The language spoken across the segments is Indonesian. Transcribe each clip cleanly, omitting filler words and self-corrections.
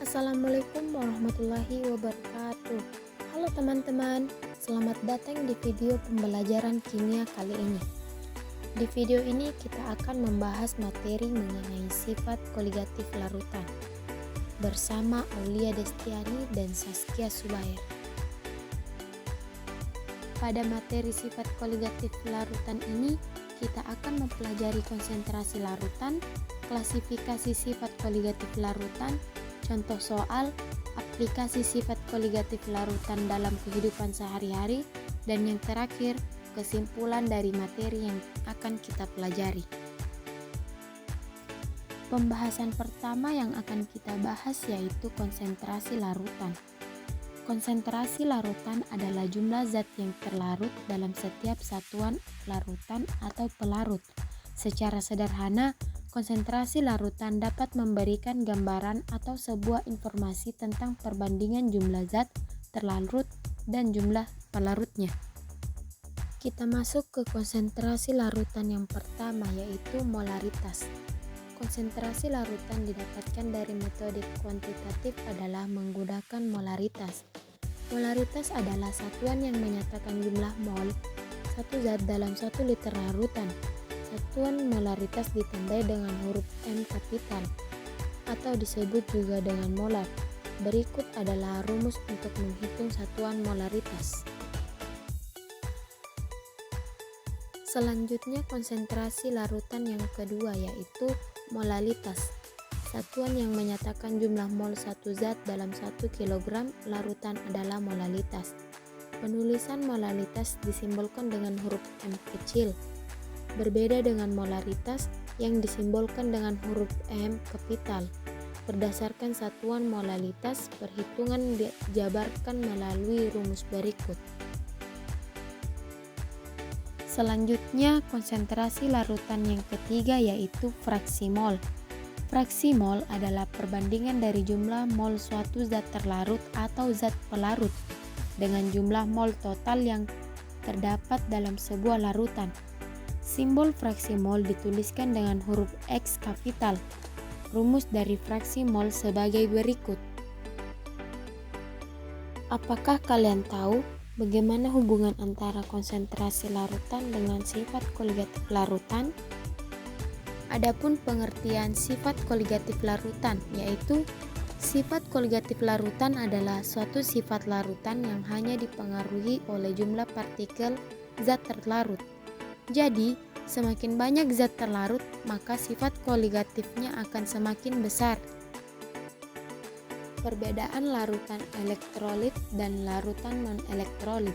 Assalamualaikum warahmatullahi wabarakatuh. Halo teman-teman, selamat datang di video pembelajaran kimia kali ini. Di video ini kita akan membahas materi mengenai sifat koligatif larutan bersama Aulia Destiani dan Saskia Subair. Pada materi sifat koligatif larutan ini, kita akan mempelajari konsentrasi larutan, klasifikasi sifat koligatif larutan, contoh soal, aplikasi sifat koligatif larutan dalam kehidupan sehari-hari, dan yang terakhir, kesimpulan dari materi yang akan kita pelajari. Pembahasan pertama yang akan kita bahas yaitu konsentrasi larutan. Konsentrasi larutan adalah jumlah zat yang terlarut dalam setiap satuan larutan atau pelarut. Secara sederhana, konsentrasi larutan dapat memberikan gambaran atau sebuah informasi tentang perbandingan jumlah zat terlarut dan jumlah pelarutnya. Kita masuk ke konsentrasi larutan yang pertama yaitu molaritas. Konsentrasi larutan didapatkan dari metode kuantitatif adalah menggunakan molaritas. Molaritas adalah satuan yang menyatakan jumlah mol satu zat dalam 1 liter larutan. Satuan molaritas ditandai dengan huruf M kapital atau disebut juga dengan molar. Berikut adalah rumus untuk menghitung satuan molaritas. Selanjutnya konsentrasi larutan yang kedua yaitu molalitas. Satuan yang menyatakan jumlah mol satu zat dalam 1 kg larutan adalah molalitas. Penulisan molalitas disimbolkan dengan huruf M kecil. Berbeda dengan molaritas yang disimbolkan dengan huruf M kapital. Berdasarkan satuan molalitas, perhitungan dijabarkan melalui rumus berikut. Selanjutnya, konsentrasi larutan yang ketiga yaitu fraksi mol. Fraksi mol adalah perbandingan dari jumlah mol suatu zat terlarut atau zat pelarut dengan jumlah mol total yang terdapat dalam sebuah larutan. Simbol fraksi mol dituliskan dengan huruf X kapital. Rumus dari fraksi mol sebagai berikut. Apakah kalian tahu bagaimana hubungan antara konsentrasi larutan dengan sifat koligatif larutan? Adapun pengertian sifat koligatif larutan yaitu sifat koligatif larutan adalah suatu sifat larutan yang hanya dipengaruhi oleh jumlah partikel zat terlarut. Jadi, semakin banyak zat terlarut, maka sifat koligatifnya akan semakin besar. Perbedaan larutan elektrolit dan larutan non-elektrolit.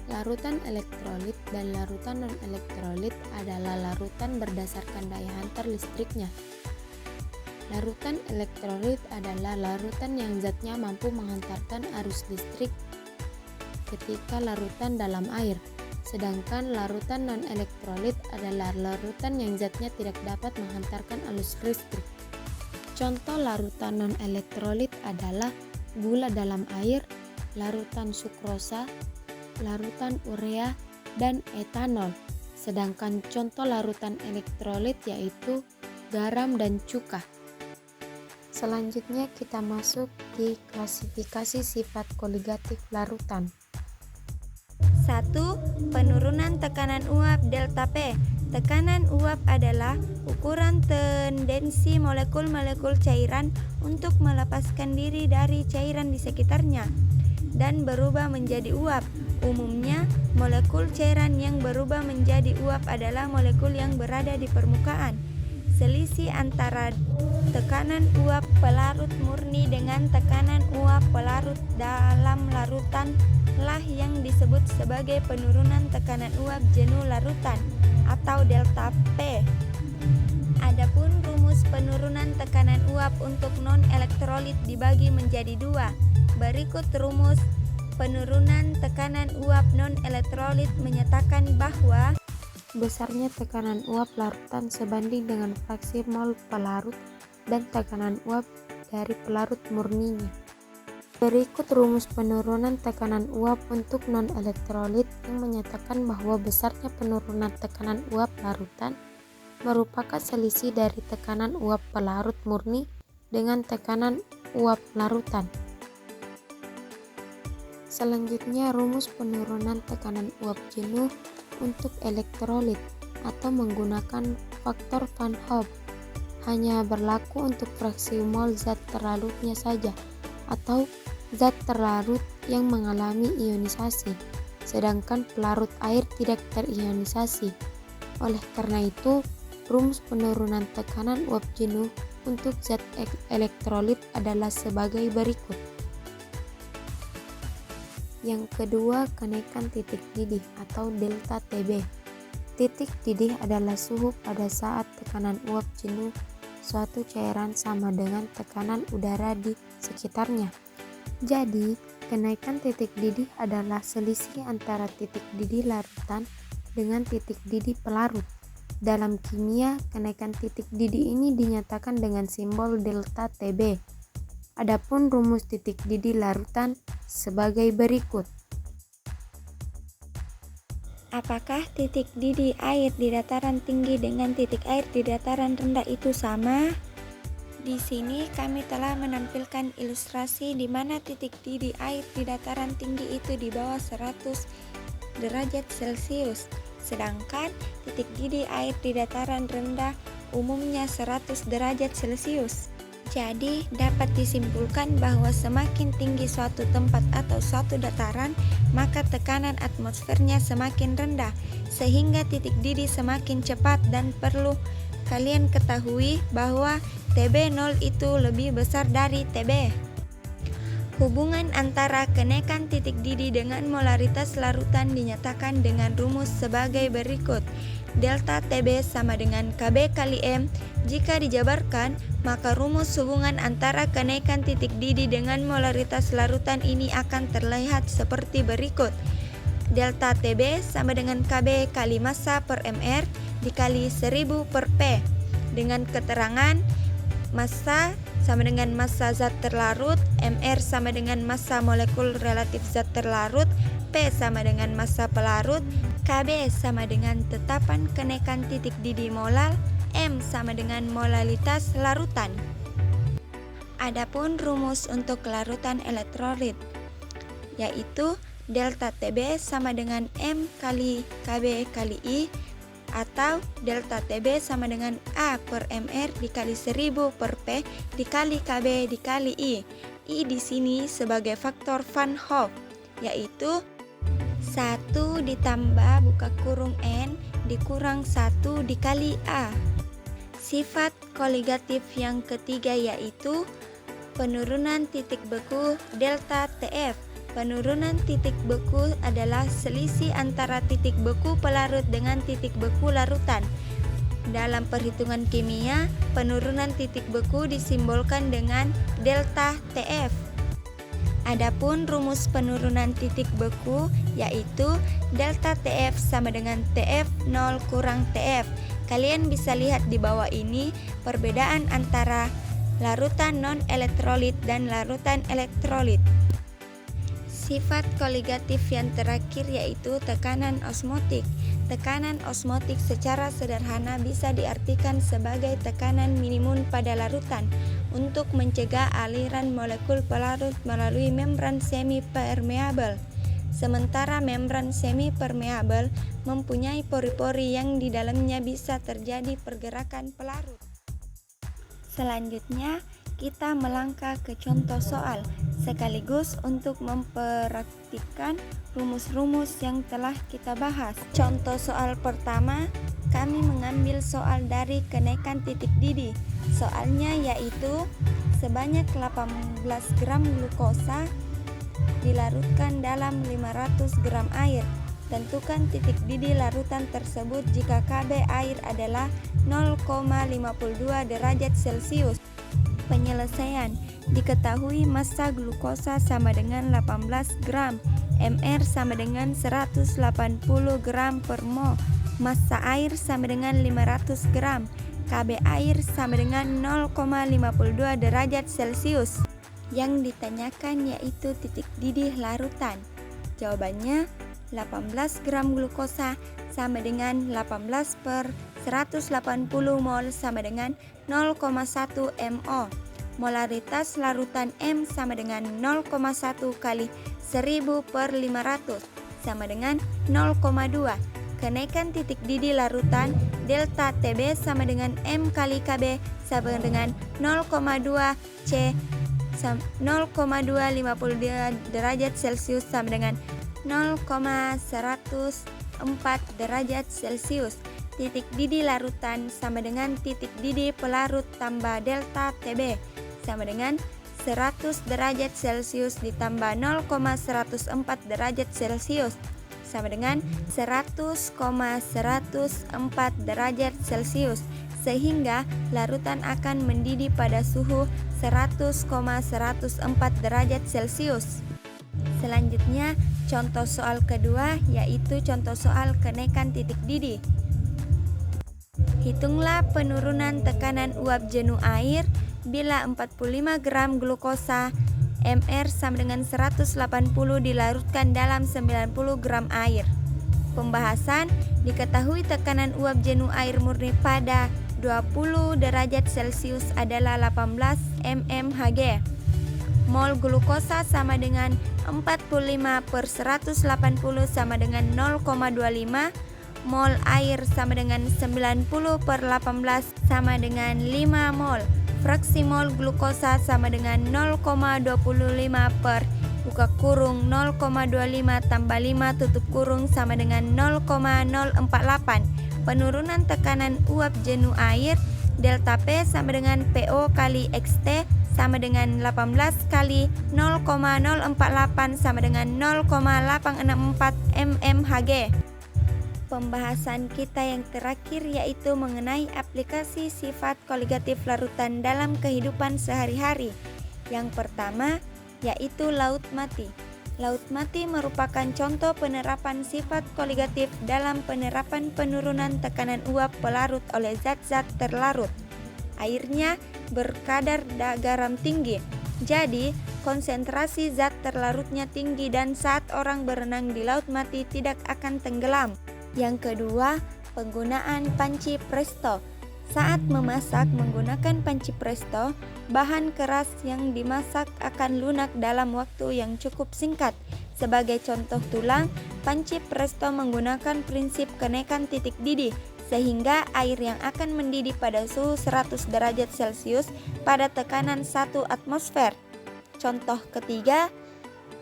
Larutan elektrolit dan larutan non-elektrolit adalah larutan berdasarkan daya hantar listriknya. Larutan elektrolit adalah larutan yang zatnya mampu menghantarkan arus listrik ketika larutan dalam air. Sedangkan larutan non-elektrolit adalah larutan yang zatnya tidak dapat menghantarkan arus listrik. Contoh larutan non-elektrolit adalah gula dalam air, larutan sukrosa, larutan urea, dan etanol. Sedangkan contoh larutan elektrolit yaitu garam dan cuka. Selanjutnya kita masuk di klasifikasi sifat koligatif larutan. 1. Penurunan tekanan uap delta P. Tekanan uap adalah ukuran tendensi molekul-molekul cairan untuk melepaskan diri dari cairan di sekitarnya dan berubah menjadi uap. Umumnya, molekul cairan yang berubah menjadi uap adalah molekul yang berada di permukaan. Selisih antara tekanan uap pelarut murni dengan tekanan uap pelarut dalam larutan lah yang disebut sebagai penurunan tekanan uap jenuh larutan atau delta P. Adapun rumus penurunan tekanan uap untuk non-elektrolit dibagi menjadi dua. Berikut rumus penurunan tekanan uap non-elektrolit menyatakan bahwa besarnya tekanan uap larutan sebanding dengan fraksi mol pelarut dan tekanan uap dari pelarut murninya. Berikut rumus penurunan tekanan uap untuk non-elektrolit yang menyatakan bahwa besarnya penurunan tekanan uap larutan merupakan selisih dari tekanan uap pelarut murni dengan tekanan uap larutan. Selanjutnya, rumus penurunan tekanan uap jenuh untuk elektrolit atau menggunakan faktor Van Hoff hanya berlaku untuk fraksi mol zat terlarutnya saja atau zat terlarut yang mengalami ionisasi, sedangkan pelarut air tidak terionisasi. Oleh karena itu, rumus penurunan tekanan uap jenuh untuk zat elektrolit adalah sebagai berikut. Yang kedua, kenaikan titik didih atau delta Tb. Titik didih adalah suhu pada saat tekanan uap jenuh suatu cairan sama dengan tekanan udara di sekitarnya. Jadi, kenaikan titik didih adalah selisih antara titik didih larutan dengan titik didih pelarut. Dalam kimia, kenaikan titik didih ini dinyatakan dengan simbol delta Tb. Adapun rumus titik didih larutan sebagai berikut. Apakah titik didih air di dataran tinggi dengan titik air di dataran rendah itu sama? Di sini kami telah menampilkan ilustrasi di mana titik didih air di dataran tinggi itu di bawah 100 derajat Celcius, sedangkan titik didih air di dataran rendah umumnya 100 derajat Celcius. Jadi, dapat disimpulkan bahwa semakin tinggi suatu tempat atau suatu dataran, maka tekanan atmosfernya semakin rendah, sehingga titik didih semakin cepat dan perlu kalian ketahui bahwa Tb0 itu lebih besar dari Tb. Hubungan antara kenaikan titik didih dengan molaritas larutan dinyatakan dengan rumus sebagai berikut. Delta Tb sama dengan Kb kali M. Jika dijabarkan, maka rumus hubungan antara kenaikan titik didih dengan molaritas larutan ini akan terlihat seperti berikut. Delta Tb sama dengan Kb kali massa per mR dikali 1000 per P. Dengan keterangan massa sama dengan massa zat terlarut, mR sama dengan massa molekul relatif zat terlarut, P sama dengan massa pelarut, Kb sama dengan tetapan kenaikan titik didih molal, M sama dengan molalitas larutan. Adapun rumus untuk larutan elektrolit yaitu delta Tb sama dengan M kali Kb kali I, atau delta Tb sama dengan A per mR dikali 1000 per P dikali Kb dikali I. I di sini sebagai faktor Van Hoff, yaitu 1 ditambah buka kurung N dikurang 1 dikali A. Sifat koligatif yang ketiga yaitu penurunan titik beku delta Tf. Penurunan titik beku adalah selisih antara titik beku pelarut dengan titik beku larutan. Dalam perhitungan kimia, penurunan titik beku disimbolkan dengan delta Tf. Adapun rumus penurunan titik beku yaitu delta Tf sama dengan Tf0 kurang Tf. Kalian bisa lihat di bawah ini perbedaan antara larutan non-elektrolit dan larutan elektrolit. Sifat koligatif yang terakhir yaitu tekanan osmotik. Tekanan osmotik secara sederhana bisa diartikan sebagai tekanan minimum pada larutan untuk mencegah aliran molekul pelarut melalui membran semi-permeabel. Sementara membran semi-permeabel mempunyai pori-pori yang di dalamnya bisa terjadi pergerakan pelarut. Selanjutnya, kita melangkah ke contoh soal, sekaligus untuk mempraktikkan rumus-rumus yang telah kita bahas. Contoh soal pertama, kami mengambil soal dari kenaikan titik didih. Soalnya yaitu sebanyak 18 gram glukosa dilarutkan dalam 500 gram air. Tentukan titik didih larutan tersebut jika Kb air adalah 0,52 derajat Celcius. Penyelesaian. Diketahui massa glukosa sama dengan 18 gram, mR sama dengan 180 gram per mol, massa air sama dengan 500 gram, Kb air sama dengan 0,52 derajat Celcius. Yang ditanyakan yaitu titik didih larutan. Jawabannya 18 gram glukosa sama dengan 18 per 180 mol sama dengan 0,1 mO. Molaritas larutan M sama dengan 0,1 kali 1000 per 500 sama dengan 0,2. Kenaikan titik didih larutan delta TB sama dengan M kali KB sama dengan 0,2 C 0,250 derajat Celcius sama dengan 0,104 derajat Celcius. Titik didih larutan sama dengan titik didih pelarut tambah delta TB sama dengan 100 derajat Celcius ditambah 0,104 derajat Celcius sama dengan 100,104 derajat Celcius, sehingga larutan akan mendidih pada suhu 100,104 derajat Celcius. Selanjutnya, contoh soal kedua yaitu contoh soal kenaikan titik didih. Hitunglah penurunan tekanan uap jenuh air bila 45 gram glukosa Mr sama dengan 180 dilarutkan dalam 90 gram air. Pembahasan, diketahui tekanan uap jenuh air murni pada 20 derajat Celcius adalah 18 mmHg. Mol glukosa sama dengan 45 per 180 sama dengan 0,25. Mol air sama dengan 90 per 18 sama dengan 5 mol. Fraksi mol glukosa sama dengan 0,25 per buka kurung 0,25 tambah 5 tutup kurung sama dengan 0,048. Penurunan tekanan uap jenuh air delta P sama dengan PO kali XT sama dengan 18 kali 0,048 sama dengan 0,864 mmHg. Pembahasan kita yang terakhir yaitu mengenai aplikasi sifat koligatif larutan dalam kehidupan sehari-hari. Yang pertama yaitu laut mati. Laut mati merupakan contoh penerapan sifat koligatif dalam penerapan penurunan tekanan uap pelarut oleh zat-zat terlarut. Airnya berkadar garam tinggi, jadi konsentrasi zat terlarutnya tinggi dan saat orang berenang di laut mati tidak akan tenggelam. Yang kedua, penggunaan panci presto. Saat memasak menggunakan panci presto, bahan keras yang dimasak akan lunak dalam waktu yang cukup singkat. Sebagai contoh tulang, panci presto menggunakan prinsip kenaikan titik didih, sehingga air yang akan mendidih pada suhu 100 derajat Celcius pada tekanan 1 atmosfer. Contoh ketiga,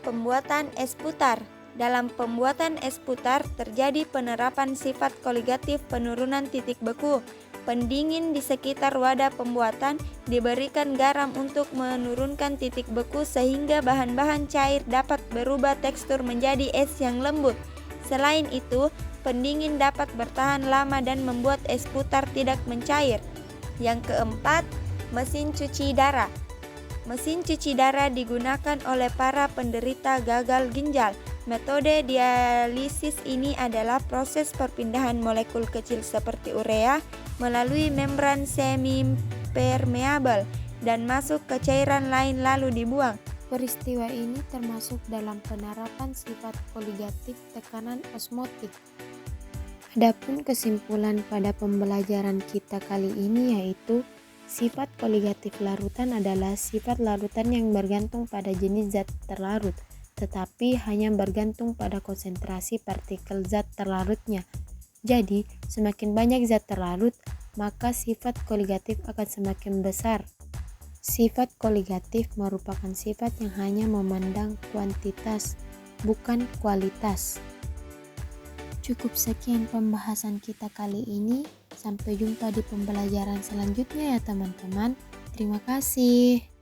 pembuatan es putar. Dalam pembuatan es putar terjadi penerapan sifat koligatif penurunan titik beku. Pendingin di sekitar wadah pembuatan diberikan garam untuk menurunkan titik beku sehingga bahan-bahan cair dapat berubah tekstur menjadi es yang lembut. Selain itu, pendingin dapat bertahan lama dan membuat es putar tidak mencair. Yang keempat, mesin cuci darah. Mesin cuci darah digunakan oleh para penderita gagal ginjal. Metode dialisis ini adalah proses perpindahan molekul kecil seperti urea melalui membran semi-permeabel dan masuk ke cairan lain lalu dibuang. Peristiwa ini termasuk dalam penerapan sifat koligatif tekanan osmotik. Adapun kesimpulan pada pembelajaran kita kali ini yaitu sifat koligatif larutan adalah sifat larutan yang bergantung pada jenis zat terlarut, tetapi hanya bergantung pada konsentrasi partikel zat terlarutnya. Jadi, semakin banyak zat terlarut, maka sifat koligatif akan semakin besar. Sifat koligatif merupakan sifat yang hanya memandang kuantitas, bukan kualitas. Cukup sekian pembahasan kita kali ini. Sampai jumpa di pembelajaran selanjutnya ya teman-teman. Terima kasih.